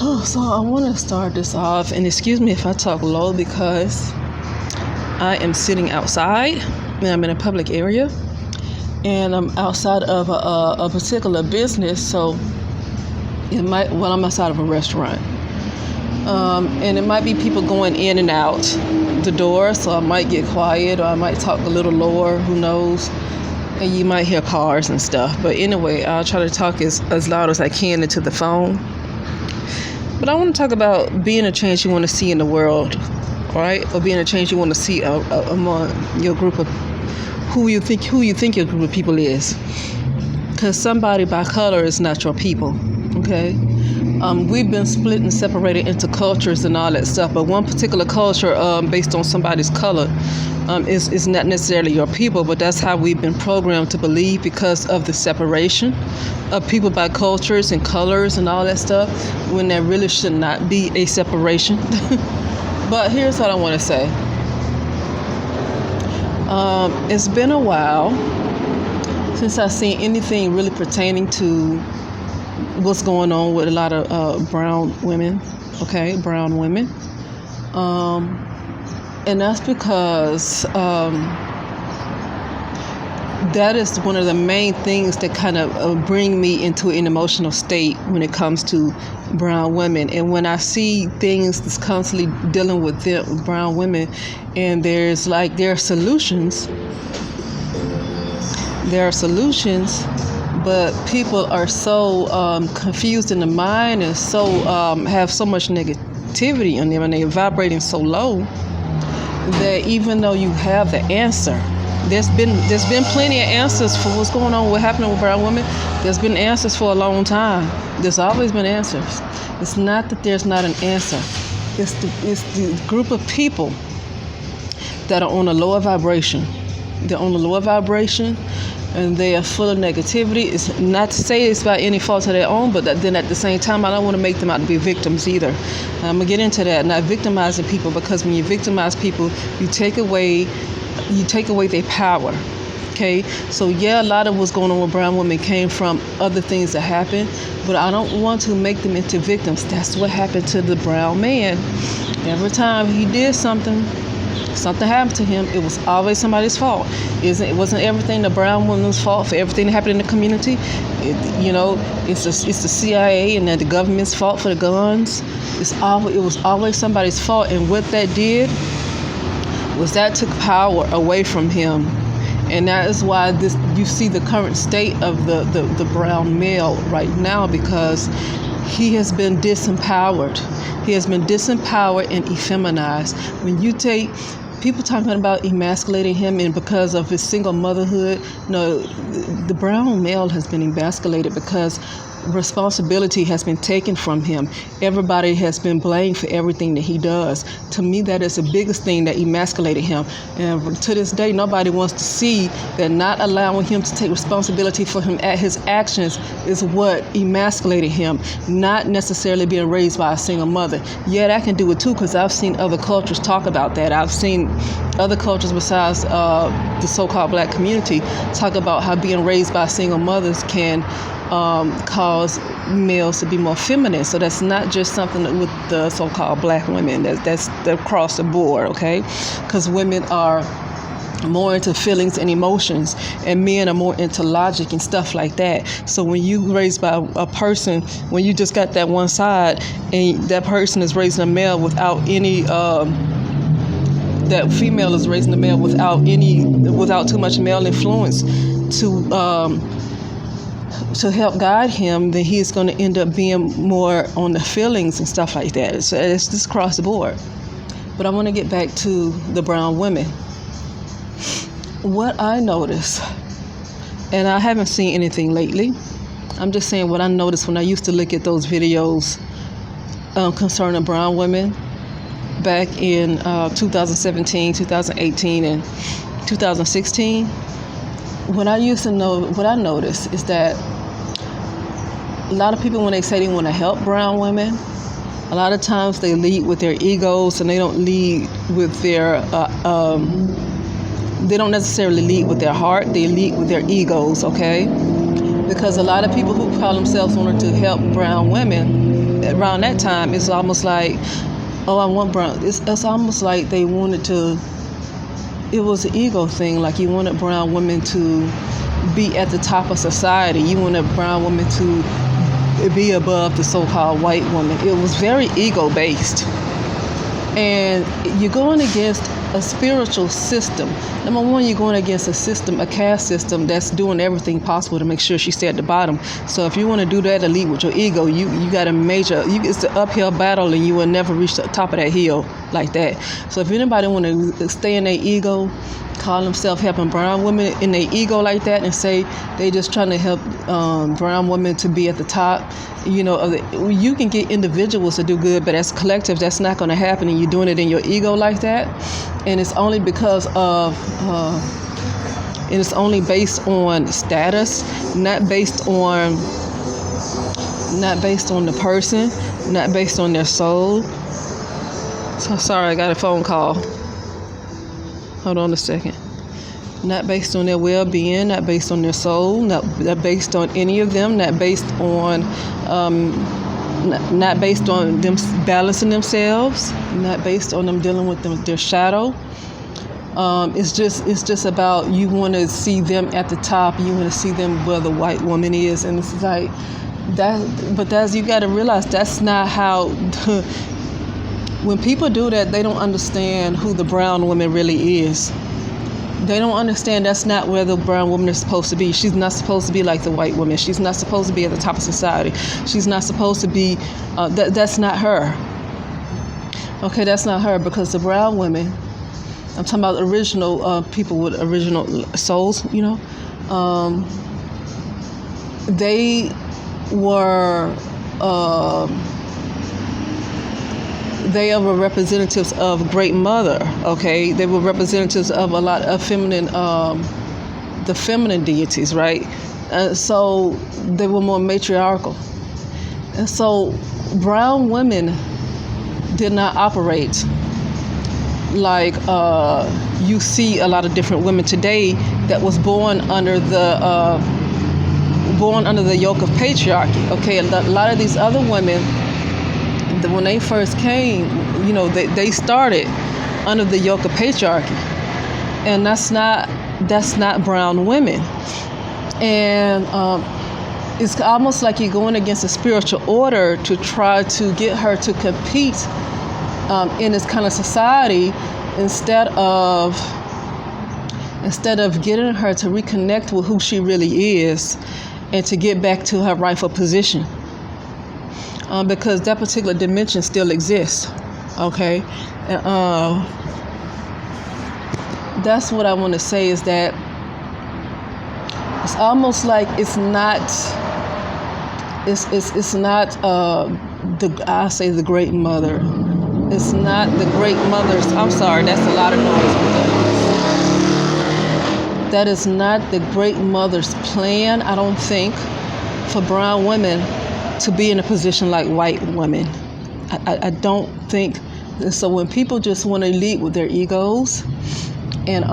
Oh, so I want to start this off, and excuse me if I talk low because I am sitting outside and I'm in a public area and I'm outside of a particular business, so I'm outside of a restaurant. And it might be people going in and out the door, so I might get quiet or I might talk a little lower, who knows, and you might hear cars and stuff. But anyway, I'll try to talk as loud as I can into the phone. But I want to talk about being a change you want to see in the world, all right? Or being a change you want to see among your group of who you think your group of people is. Because somebody by color is not your people, okay? We've been split and separated into cultures and all that stuff, but one particular culture based on somebody's color is not necessarily your people, but that's how we've been programmed to believe because of the separation of people by cultures and colors and all that stuff, when there really should not be a separation. But here's what I want to say. It's been a while since I've seen anything really pertaining to what's going on with a lot of brown women, brown women. And that's because that is one of the main things that kind of bring me into an emotional state when it comes to brown women. And when I see things that's constantly dealing with brown women, and there are solutions, but people are so confused in the mind and so have so much negativity on them, and they're vibrating so low that even though you have the answer, there's been plenty of answers for what's going on, what happening with brown women. There's been answers for a long time. There's always been answers. It's not that there's not an answer. It's the group of people that are on a lower vibration. They're on a lower vibration, and they are full of negativity. It's not to say it's by any fault of their own, but then at the same time, I don't want to make them out to be victims either. I'm going to get into that, not victimizing people, because when you victimize people, you take away their power. Okay, so yeah, a lot of what's going on with brown women came from other things that happened, but I don't want to make them into victims. That's what happened to the brown man. Every time he did something happened to him, it was always somebody's fault. It wasn't everything the brown woman's fault for everything that happened in the community. It's the CIA and the government's fault for the guns. It was always somebody's fault, and what that did was that took power away from him. And that is why you see the current state of the brown male right now, because he has been disempowered. He has been disempowered and effeminized. When you take people talking about emasculating him and because of his single motherhood, no, the brown male has been emasculated because responsibility has been taken from him. Everybody has been blamed for everything that he does. To me, that is the biggest thing that emasculated him. And to this day, nobody wants to see that not allowing him to take responsibility for his actions is what emasculated him, not necessarily being raised by a single mother. Yeah, that can do it too, because I've seen other cultures talk about that. I've seen other cultures besides the so-called black community talk about how being raised by single mothers can cause males to be more feminine. So that's not just something with the so-called black women. That's across the board, okay? Because women are more into feelings and emotions, and men are more into logic and stuff like that. So when you raised by a person, when you just got that one side, and that person is raising a male without any that female is raising a male without too much male influence to help guide him, then he's going to end up being more on the feelings and stuff like that. So it's just across the board. But I want to get back to the brown women. What I noticed, and I haven't seen anything lately, I'm just saying what I noticed when I used to look at those videos concerning brown women back in 2017, 2018, and 2016. What I noticed is that a lot of people, when they say they want to help brown women, a lot of times they lead with their egos, and they don't lead with their they don't necessarily lead with their heart. They lead with their egos, okay? because a lot of people who call themselves wanted to help brown women around that time, it's almost like, oh, I want brown. It's almost like they wanted to. It was an ego thing. Like you wanted brown women to be at the top of society. You wanted brown women to be above the so-called white woman. It was very ego-based. And you're going against a spiritual system. Number one, you're going against a system, a caste system that's doing everything possible to make sure she stay at the bottom. So if you want to do that to lead with your ego, you got a major, it's the uphill battle, and you will never reach the top of that hill like that. So if anybody want to stay in their ego, call themselves helping brown women in their ego like that, and say they just trying to help brown women to be at the top, you can get individuals to do good, but as a collective, that's not going to happen, and you're doing it in your ego like that. And it's only because of and it's only based on status, not based on the person, not based on their soul. So sorry, I got a phone call. Hold on a second. Not based on their well-being, not based on their soul, not based on any of them, not based on not based on them balancing themselves, not based on them dealing with their shadow. It's just about, you want to see them at the top. You want to see them where the white woman is, and it's like that. But you got to realize that's not how. When people do that, they don't understand who the brown woman really is. They don't understand that's not where the brown woman is supposed to be. She's not supposed to be like the white woman. She's not supposed to be at the top of society. She's not supposed to be, that's not her. Okay, that's not her, because the brown women, I'm talking about original people with original souls, they were, they are representatives of Great Mother, okay? They were representatives of a lot of feminine, the feminine deities, right? So they were more matriarchal. And so brown women did not operate like you see a lot of different women today that was born under the yoke of patriarchy, okay? A lot of these other women, when they first came, they started under the yoke of patriarchy, and that's not brown women. And it's almost like you're going against a spiritual order to try to get her to compete in this kind of society, instead of getting her to reconnect with who she really is and to get back to her rightful position. Because that particular dimension still exists, okay? That's what I want to say, is that it's almost like it's not the Great Mother. It's not the Great Mother's. I'm sorry, that's a lot of noise. That is not the Great Mother's plan, I don't think, for brown women to be in a position like white women. I don't think. So when people just want to lead with their egos and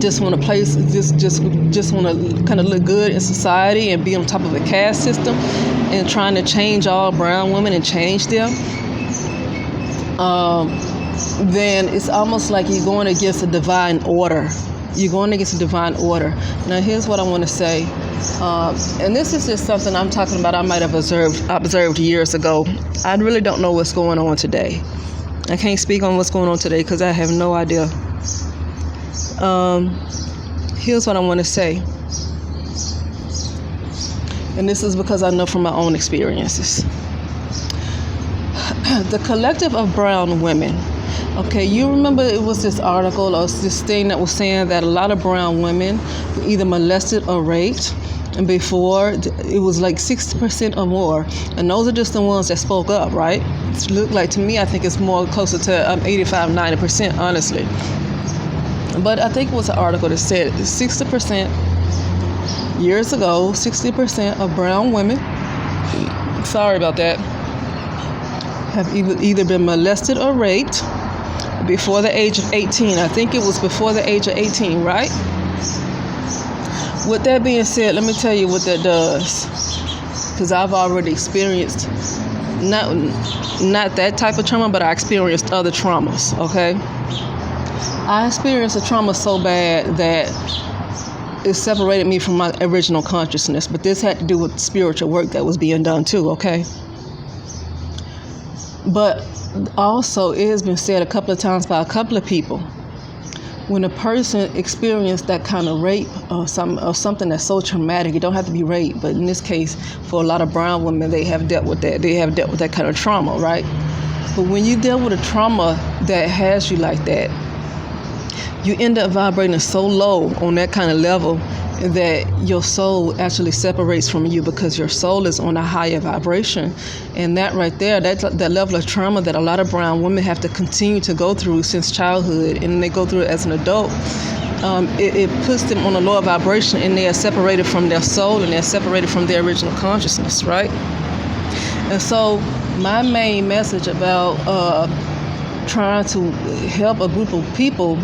just want to place, just want to kind of look good in society and be on top of a caste system and trying to change all brown women and change them, then it's almost like you're going against a divine order. You're going against a divine order. Now, here's what I want to say. And this is just something I'm talking about I might have observed years ago. I really don't know what's going on today. I can't speak on what's going on today because I have no idea. Here's what I want to say. And this is because I know from my own experiences. The collective of brown women. Okay, you remember it was this article or this thing that was saying that a lot of brown women were either molested or raped, and before it was like 60% or more, and those are just the ones that spoke up, right? It looked like, to me, I think it's more closer to 85-90%, honestly. But I think it was an article that said 60% years ago, 60% of brown women, sorry about that, have either been molested or raped before the age of 18. I think it was before the age of 18, right? With that being said, let me tell you what that does, because I've already experienced not that type of trauma, but I experienced other traumas. Okay, I experienced a trauma so bad that it separated me from my original consciousness. But this had to do with spiritual work that was being done too. Okay, but also it has been said a couple of times by a couple of people, when a person experienced that kind of rape or something that's so traumatic, it don't have to be rape, but in this case, for a lot of brown women, they have dealt with that. They have dealt with that kind of trauma, right? But when you deal with a trauma that has you like that, you end up vibrating so low on that kind of level that your soul actually separates from you, because your soul is on a higher vibration. And that right there, that level of trauma that a lot of brown women have to continue to go through since childhood, and they go through it as an adult, it puts them on a lower vibration, and they are separated from their soul, and they're separated from their original consciousness, right? And so my main message about trying to help a group of people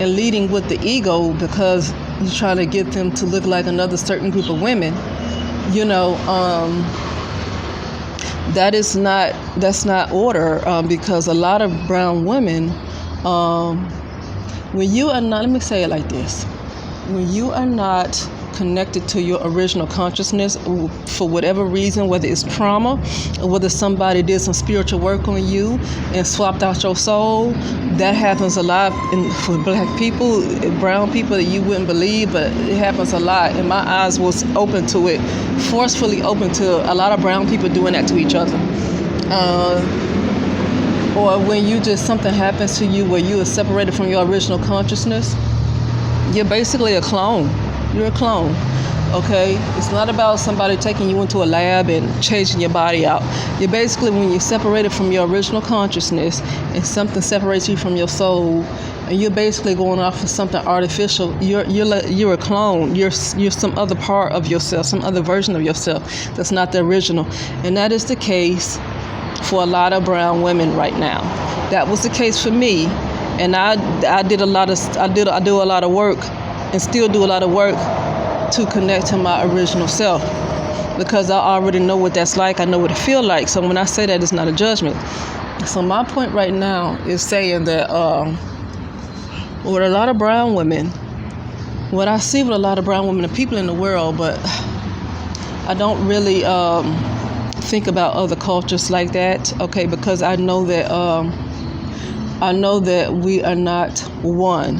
and leading with the ego, because you're trying to get them to look like another certain group of women, that's not order, because a lot of brown women, when you are not, let me say it like this, when you are not connected to your original consciousness for whatever reason, whether it's trauma or whether somebody did some spiritual work on you and swapped out your soul, that happens a lot for black people, brown people, that you wouldn't believe, but it happens a lot. And my eyes was open to it, forcefully open to a lot of brown people doing that to each other. Or when you just, something happens to you where you are separated from your original consciousness, you're basically a clone. You're a clone, okay? It's not about somebody taking you into a lab and changing your body out. You're basically, when you're separated from your original consciousness and something separates you from your soul, and you're basically going off of something artificial, you're a clone. You're some other part of yourself, some other version of yourself that's not the original. And that is the case for a lot of brown women right now. That was the case for me, and I do a lot of work, and still do a lot of work to connect to my original self, because I already know what that's like. I know what it feels like. So when I say that, it's not a judgment. So my point right now is saying that with a lot of brown women, what I see with a lot of brown women and people in the world, but I don't really think about other cultures like that, okay? Because I know that we are not one.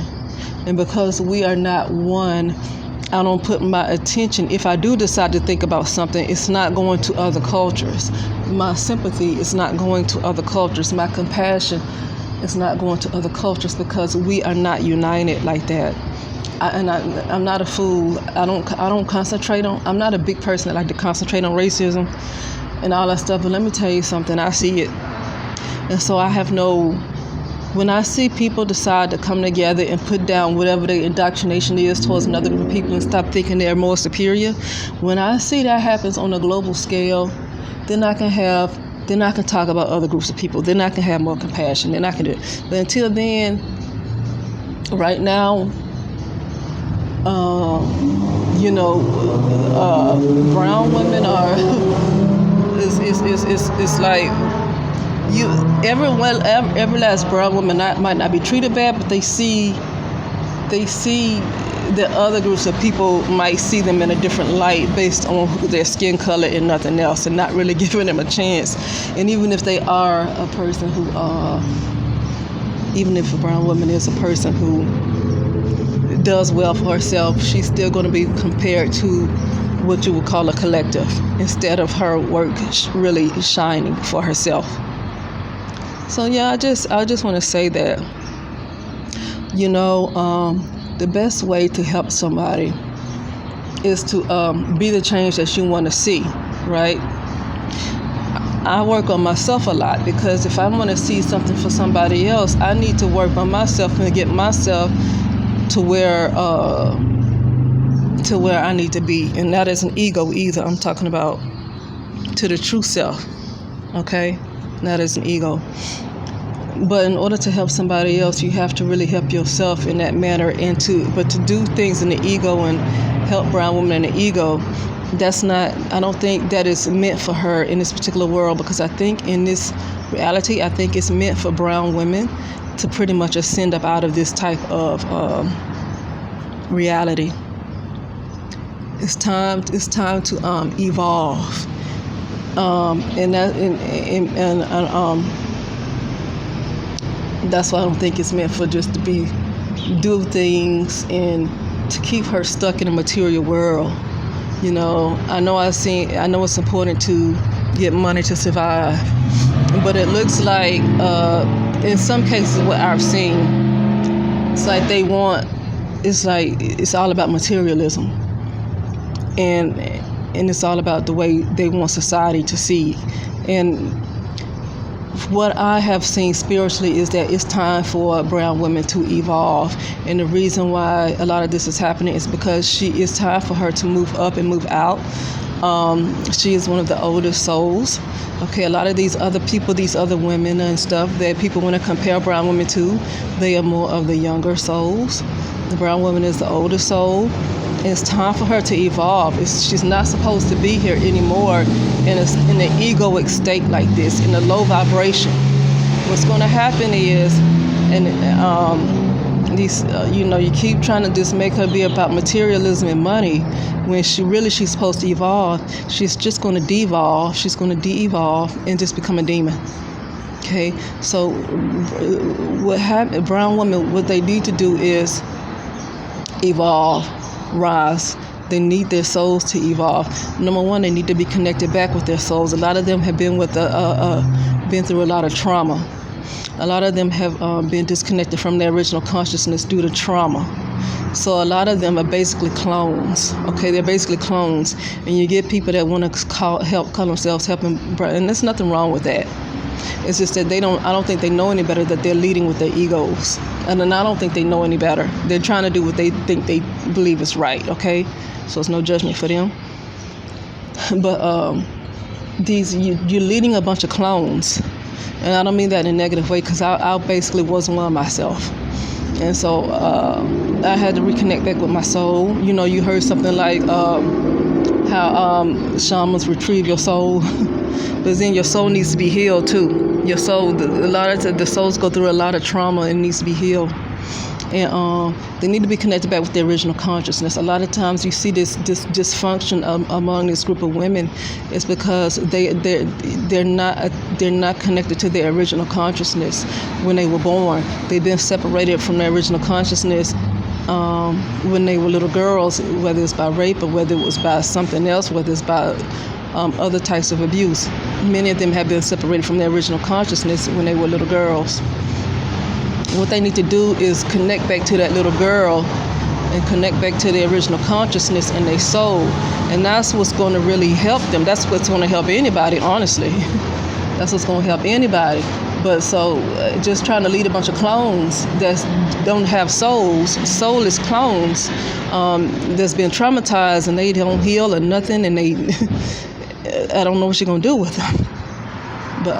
And because we are not one, I don't put my attention, if I do decide to think about something, it's not going to other cultures. My sympathy is not going to other cultures. My compassion is not going to other cultures, because we are not united like that. I'm not a fool. I don't concentrate on, I'm not a big person that like to concentrate on racism and all that stuff. But let me tell you something, I see it. And so when I see people decide to come together and put down whatever their indoctrination is towards another group of people and stop thinking they're more superior, when I see that happens on a global scale, then I can talk about other groups of people. Then I can have more compassion. Then I can do it. But until then, right now, brown women are, it's like, every last brown woman might not be treated bad, but they see that other groups of people might see them in a different light based on their skin color and nothing else, and not really giving them a chance. And even if they are a person who, even if a brown woman is a person who does well for herself, she's still going to be compared to what you would call a collective, instead of her work really shining for herself. So yeah, I just want to say that, the best way to help somebody is to be the change that you want to see, right? I work on myself a lot, because if I want to see something for somebody else, I need to work on myself and get myself to where I need to be. And that isn't ego either. I'm talking about to the true self, okay? That is an ego. But in order to help somebody else, you have to really help yourself in that manner. And to do things in the ego and help brown women in the ego, that's not, I don't think that is meant for her in this particular world, because I think in this reality, I think it's meant for brown women to pretty much ascend up out of this type of reality. It's time to evolve, that's why I don't think it's meant for just to do things and to keep her stuck in a material world. You know, I know it's important to get money to survive, but it looks like in some cases what I've seen, it's like it's all about materialism, and it's all about the way they want society to see. And what I have seen spiritually is that it's time for brown women to evolve. And the reason why a lot of this is happening is because it's time for her to move up and move out. She is one of the oldest souls. Okay, a lot of these other people, these other women and stuff that people want to compare brown women to, they are more of the younger souls. The brown woman is the older soul. And it's time for her to evolve. She's not supposed to be here anymore in an egoic state like this, in a low vibration. What's going to happen is, you keep trying to just make her be about materialism and money, when she's supposed to evolve. She's just going to devolve. She's going to de-evolve and just become a demon. Okay, so what happened? Brown women, what they need to do is evolve. Rise. They need their souls to evolve. Number one, they need to be connected back with their souls. A lot of them have been been through a lot of trauma. A lot of them have been disconnected from their original consciousness due to trauma. So a lot of them are basically clones. Okay, they're basically clones, and you get people that want to call themselves helping, and there's nothing wrong with that. It's just that I don't think they know any better, that they're leading with their egos. And then I don't think they know any better. They're trying to do what they think they believe is right, okay? So it's no judgment for them. But you're leading a bunch of clones. And I don't mean that in a negative way, because I basically was one myself. And so I had to reconnect back with my soul. You know, you heard something like how shamans retrieve your soul. But then your soul needs to be healed too. Your soul, a lot of the souls go through a lot of trauma and needs to be healed. And they need to be connected back with their original consciousness. A lot of times you see this dysfunction among this group of women. It's because they're not connected to their original consciousness when they were born. They've been separated from their original consciousness when they were little girls, whether it's by rape or whether it was by something else, whether it's by other types of abuse. Many of them have been separated from their original consciousness when they were little girls. What they need to do is connect back to that little girl and connect back to their original consciousness and their soul. And that's what's going to really help them. That's what's going to help anybody, honestly. That's what's going to help anybody. But just trying to lead a bunch of clones that don't have souls, soulless clones, that's been traumatized and they don't heal or nothing, and I don't know what you're gonna do with them. But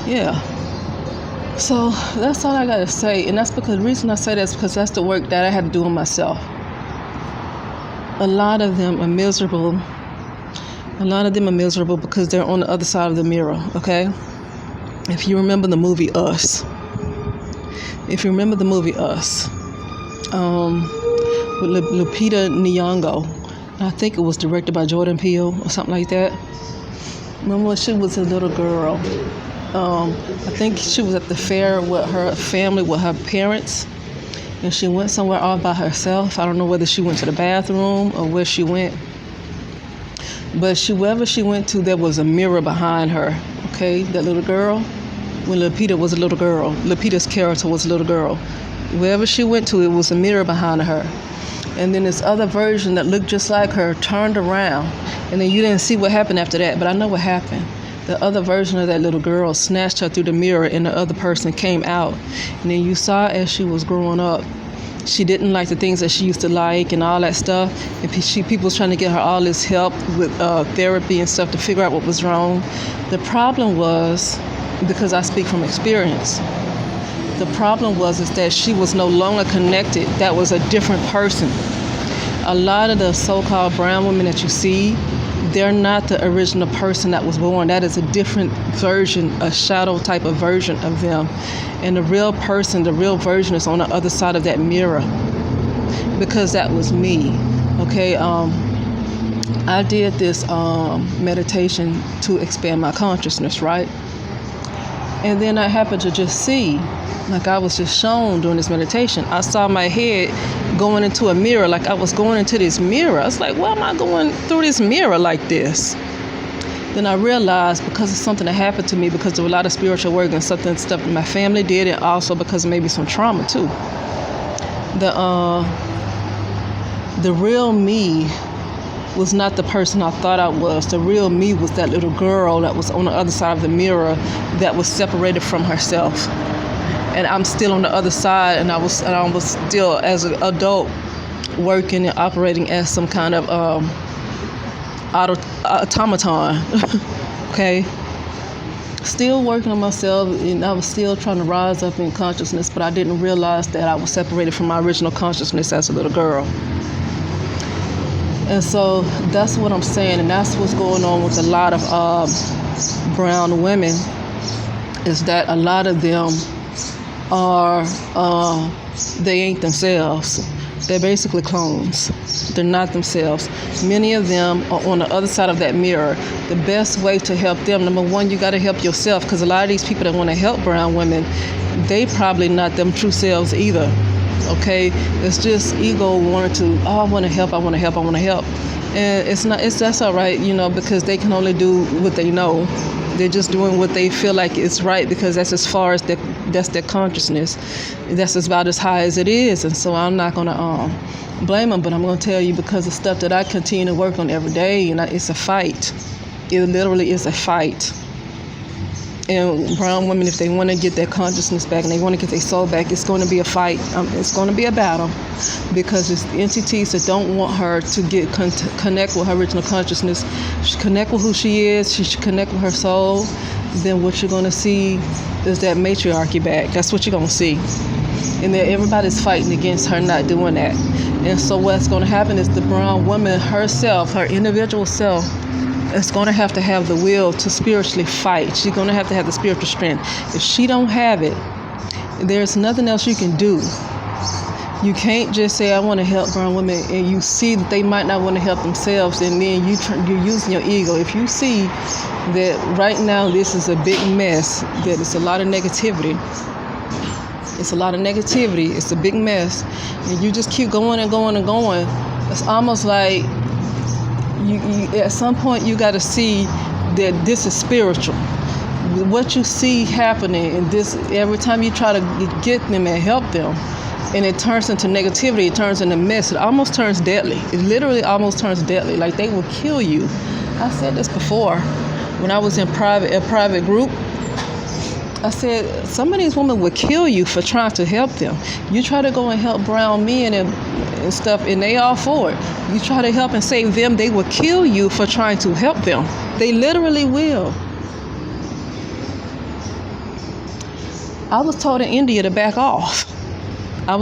yeah. So that's all I gotta say, and that's because the reason I say that is because that's the work that I had to do on myself. A lot of them are miserable. A lot of them are miserable because they're on the other side of the mirror, okay? If you remember the movie Us, with Lupita Nyong'o, I think it was directed by Jordan Peele or something like that. Remember when she was a little girl? I think she was at the fair with her family, with her parents, and she went somewhere all by herself. I don't know whether she went to the bathroom or where she went. But wherever she went to, there was a mirror behind her, okay? That little girl, when Lupita was a little girl, Lupita's character was a little girl. Wherever she went to, it was a mirror behind her. And then this other version that looked just like her turned around. And then you didn't see what happened after that, but I know what happened. the other version of that little girl snatched her through the mirror, and the other person came out. And then you saw as she was growing up, she didn't like the things that she used to like and all that stuff. And people was trying to get her all this help with therapy and stuff to figure out what was wrong. The problem was, because I speak from experience, the problem was is that she was no longer connected. That was a different person. A lot of the so-called brown women that you see, they're not the original person that was born. That is a different version, a shadow type of version of them. And the real person, the real version is on the other side of that mirror, because that was me. Okay, I did this meditation to expand my consciousness, right? And then I happened to just see, like I was just shown during this meditation, I saw my head going into a mirror, like I was going into this mirror. I was like, why am I going through this mirror like this? Then I realized, because of something that happened to me, because of a lot of spiritual work and stuff that my family did, and also because of maybe some trauma too. The real me was not the person I thought I was. The real me was that little girl that was on the other side of the mirror, that was separated from herself. And I'm still on the other side, and I was still, as an adult, working and operating as some kind of automaton. Okay, still working on myself, and I was still trying to rise up in consciousness, but I didn't realize that I was separated from my original consciousness as a little girl. And so that's what I'm saying, and that's what's going on with a lot of brown women, is that a lot of them are they ain't themselves. They're basically clones. They're not themselves. Many of them are on the other side of that mirror. The best way to help them, number one, you got to help yourself, because a lot of these people that want to help brown women, they probably not them true selves either. Okay, it's just ego wanting to, I want to help, and that's all right, because they can only do what they know. They're just doing what they feel like is right, because that's as far as that's their consciousness. That's about as high as it is. And so I'm not going to blame them, but I'm going to tell you, because the stuff that I continue to work on every day, and it's a fight. It literally is a fight. And brown women, if they want to get their consciousness back and they want to get their soul back, it's going to be a fight. It's going to be a battle, because it's entities that don't want her to get connect with her original consciousness. She should connect with who she is. She should connect with her soul. Then what you're going to see is that matriarchy back. That's what you're going to see. And then everybody's fighting against her not doing that. And so what's going to happen is the brown woman herself, her individual self, is going to have the will to spiritually fight. She's going to have the spiritual strength. If she don't have it, there's nothing else you can do. You can't just say, I want to help brown women, and you see that they might not want to help themselves, and then you're using your ego. If you see that right now this is a big mess, that it's a lot of negativity, it's a big mess, and you just keep going and going and going, it's almost like you at some point you got to see that this is spiritual. What you see happening in this, every time you try to get them and help them, and it turns into negativity, it turns into mess, it almost turns deadly. It literally almost turns deadly, like they will kill you. I said this before when I was in a private group. I said, some of these women would kill you for trying to help them. You try to go and help brown men and stuff, and they all for it. You try to help and save them, they will kill you for trying to help them. They literally will. I was told in India to back off. When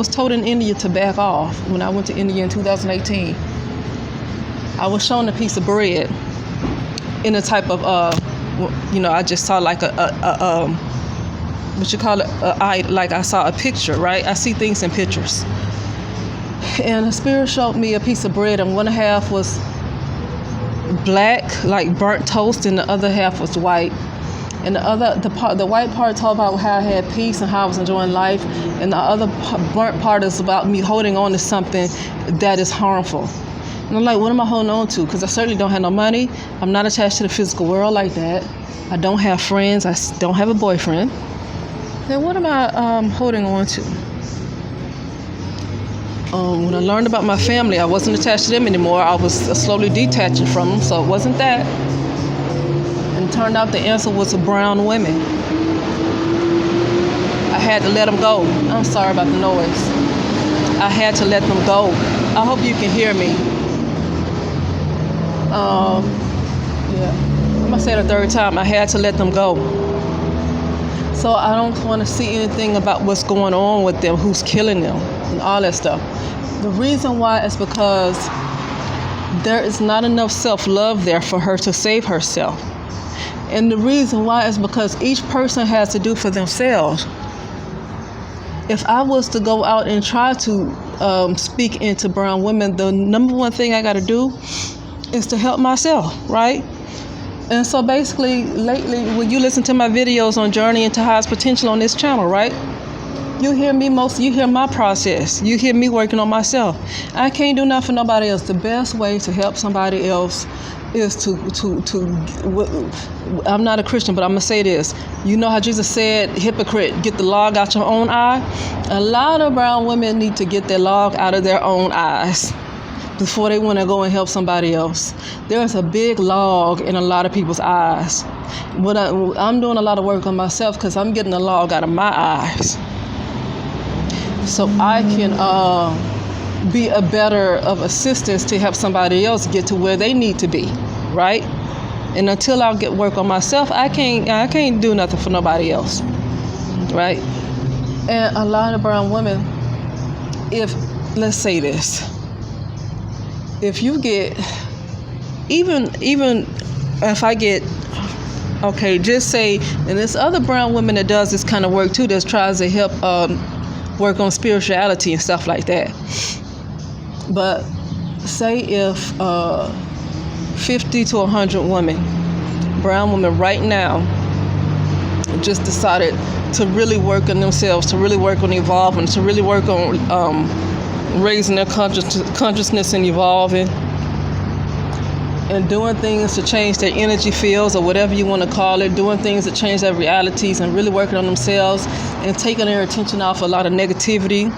I went to India in 2018. I was shown a piece of bread in a type of, I just saw like like I saw a picture, right? I see things in pictures. And the spirit showed me a piece of bread, and one half was black, like burnt toast, and the other half was white. And the white part talked about how I had peace and how I was enjoying life, and the other burnt part is about me holding on to something that is harmful. And I'm like, what am I holding on to? Because I certainly don't have no money. I'm not attached to the physical world like that. I don't have friends. I don't have a boyfriend. Then what am I holding on to? When I learned about my family, I wasn't attached to them anymore. I was slowly detaching from them, so it wasn't that. And turned out the answer was brown women. I had to let them go. I'm sorry about the noise. I had to let them go. I hope you can hear me. Yeah. I'm gonna say it a third time. I had to let them go. So I don't want to see anything about what's going on with them, who's killing them, and all that stuff. The reason why is because there is not enough self-love there for her to save herself. And the reason why is because each person has to do for themselves. If I was to go out and try to speak into brown women, the number one thing I got to do is to help myself, right? And so basically, lately, when you listen to my videos on Journey into Highest Potential on this channel, right? You hear me you hear my process. You hear me working on myself. I can't do nothing for nobody else. The best way to help somebody else is to I'm not a Christian, but I'm going to say this. You know how Jesus said, hypocrite, get the log out your own eye? A lot of brown women need to get their log out of their own eyes before they want to go and help somebody else. There's a big log in a lot of people's eyes. But I'm doing a lot of work on myself because I'm getting the log out of my eyes, so I can be a better of assistance to help somebody else get to where they need to be, right? And until I get work on myself, I can't do nothing for nobody else, right? And a lot of brown women, let's say this, if you get, even if I get, okay, just say, and there's other brown women that does this kind of work too, that tries to help work on spirituality and stuff like that. But say if 50 to 100 women, brown women right now, just decided to really work on themselves, to really work on evolving, to really work on raising their consciousness and evolving, and doing things to change their energy fields or whatever you want to call it, doing things to change their realities and really working on themselves and taking their attention off a lot of negativity,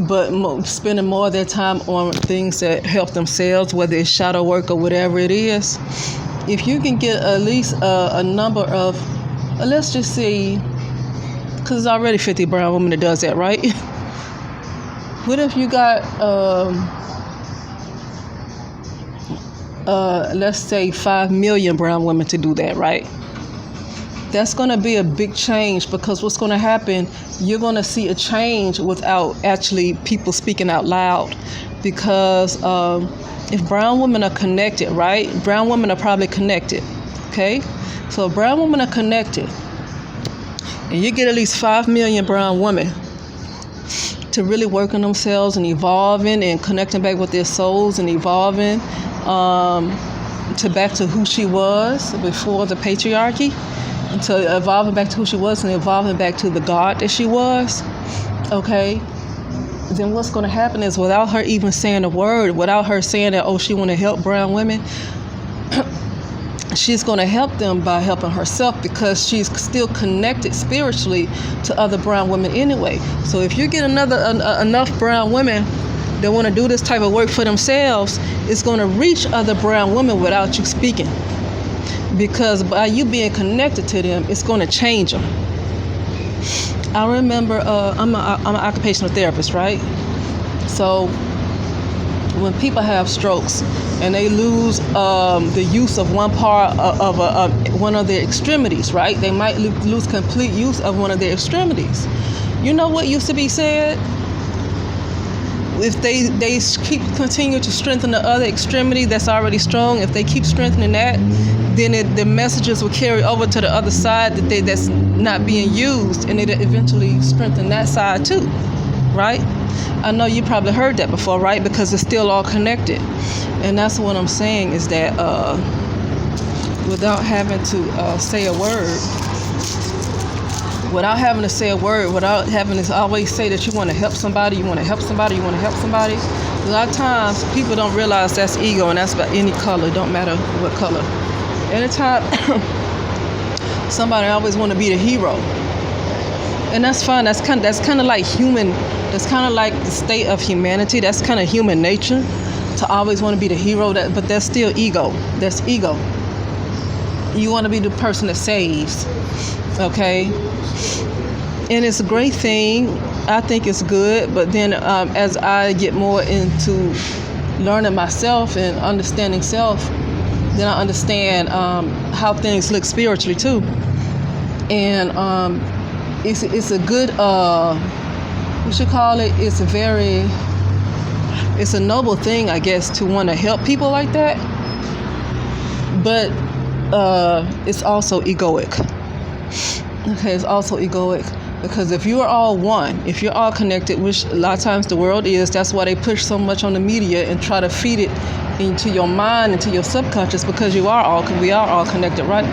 but spending more of their time on things that help themselves, whether it's shadow work or whatever it is. If you can get at least a number of, let's just see, because there's already 50 brown women that does that, right? What if you got, let's say 5 million brown women to do that, right? That's going to be a big change, because what's going to happen, you're going to see a change without actually people speaking out loud. Because if brown women are connected, right? Brown women are probably connected, okay? So if brown women are connected, and you get at least 5 million brown women to really work on themselves and evolving and connecting back with their souls and evolving to back to who she was before the patriarchy, and to evolving back to who she was and evolving back to the God that she was, okay? Then what's going to happen is, without her even saying a word, without her saying that, oh, she want to help brown women, she's going to help them by helping herself, because she's still connected spiritually to other brown women anyway. So if you get enough brown women that want to do this type of work for themselves, it's going to reach other brown women without you speaking, because by you being connected to them, it's going to change them. I remember I'm an occupational therapist, right? So when people have strokes and they lose the use of one part of one of their extremities, right? They might lose complete use of one of their extremities. You know what used to be said? If they continue to strengthen the other extremity that's already strong, if they keep strengthening that, then the messages will carry over to the other side that's not being used, and it eventually strengthen that side too, right? I know you probably heard that before, right? Because it's still all connected. And that's what I'm saying, is that without having to say a word, without having to say a word, without having to always say that you want to help somebody, you want to help somebody, you want to help somebody, a lot of times people don't realize that's ego, and that's about any color, don't matter what color. Anytime somebody always want to be the hero, and that's fine. That's kind of like human. That's kind of like the state of humanity. That's kind of human nature, to always want to be the hero. But that's still ego. That's ego. You want to be the person that saves, okay? And it's a great thing. I think it's good. But then as I get more into learning myself and understanding self, then I understand how things look spiritually too. And it's a good, we should call it, it's a noble thing, I guess, to want to help people like that. But it's also egoic. Okay, it's also egoic. Because if you are all one, if you're all connected, which a lot of times the world is, that's why they push so much on the media and try to feed it into your mind, into your subconscious, because we are all connected, right?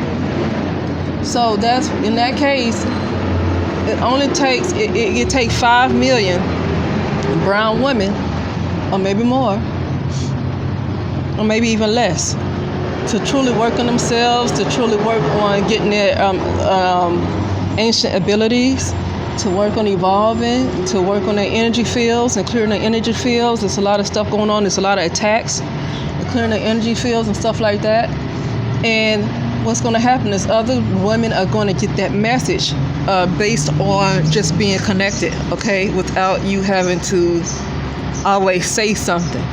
So that's, in that case, it only takes, it takes 5 million brown women, or maybe more, or maybe even less, to truly work on themselves, to truly work on getting their ancient abilities, to work on evolving, to work on their energy fields and clearing their energy fields. There's a lot of stuff going on. There's a lot of attacks, clearing their energy fields and stuff like that. And what's going to happen is other women are going to get that message based on just being connected, okay, without you having to always say something.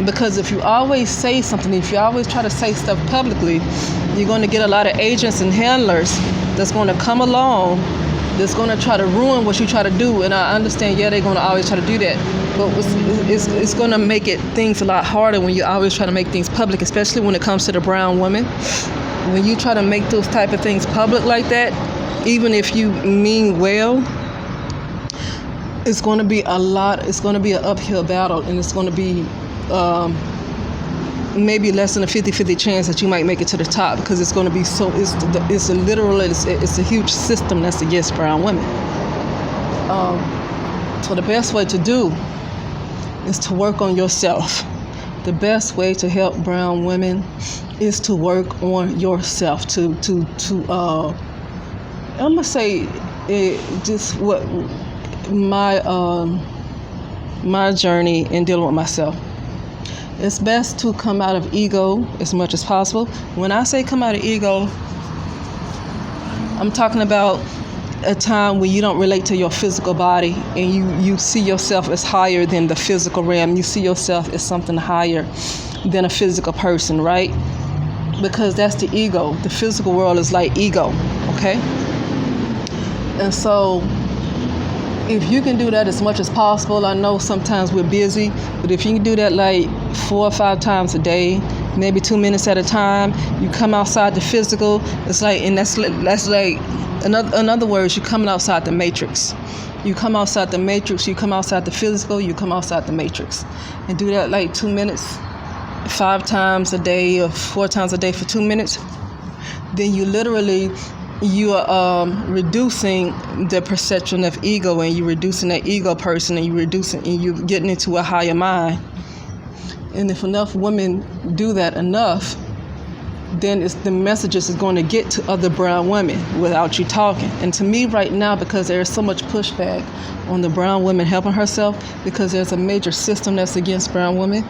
Because if you always say something, if you always try to say stuff publicly, you're going to get a lot of agents and handlers that's going to come along, that's going to try to ruin what you try to do. And I understand, they're going to always try to do that. But it's going to make things a lot harder when you always try to make things public, especially when it comes to the brown woman. When you try to make those type of things public like that, even if you mean well, it's going to be it's going to be an uphill battle, and it's going to be maybe less than a 50-50 chance that you might make it to the top, because it's going to be it's a huge system that's against brown women. So the best way to do is to work on yourself. The best way to help brown women is to work on yourself. I'm gonna say just what my journey in dealing with myself. It's best to come out of ego as much as possible. When I say come out of ego, I'm talking about a time when you don't relate to your physical body and you see yourself as higher than the physical realm. You see yourself as something higher than a physical person, right? Because that's the ego. The physical world is like ego, okay? And so if you can do that as much as possible, I know sometimes we're busy, but if you can do that like 4 or 5 times a day, maybe 2 minutes at a time, you come outside the physical. It's like, and that's like, in other words, you're coming outside the matrix. You come outside the matrix, you come outside the physical, you come outside the matrix. And do that like 2 minutes, 5 times a day or 4 times a day for 2 minutes. Then you are reducing the perception of ego, and you're reducing that ego person, and you're getting into a higher mind. And if enough women do that enough, then the messages is going to get to other brown women without you talking. And to me right now, because there's so much pushback on the brown woman helping herself, because there's a major system that's against brown women,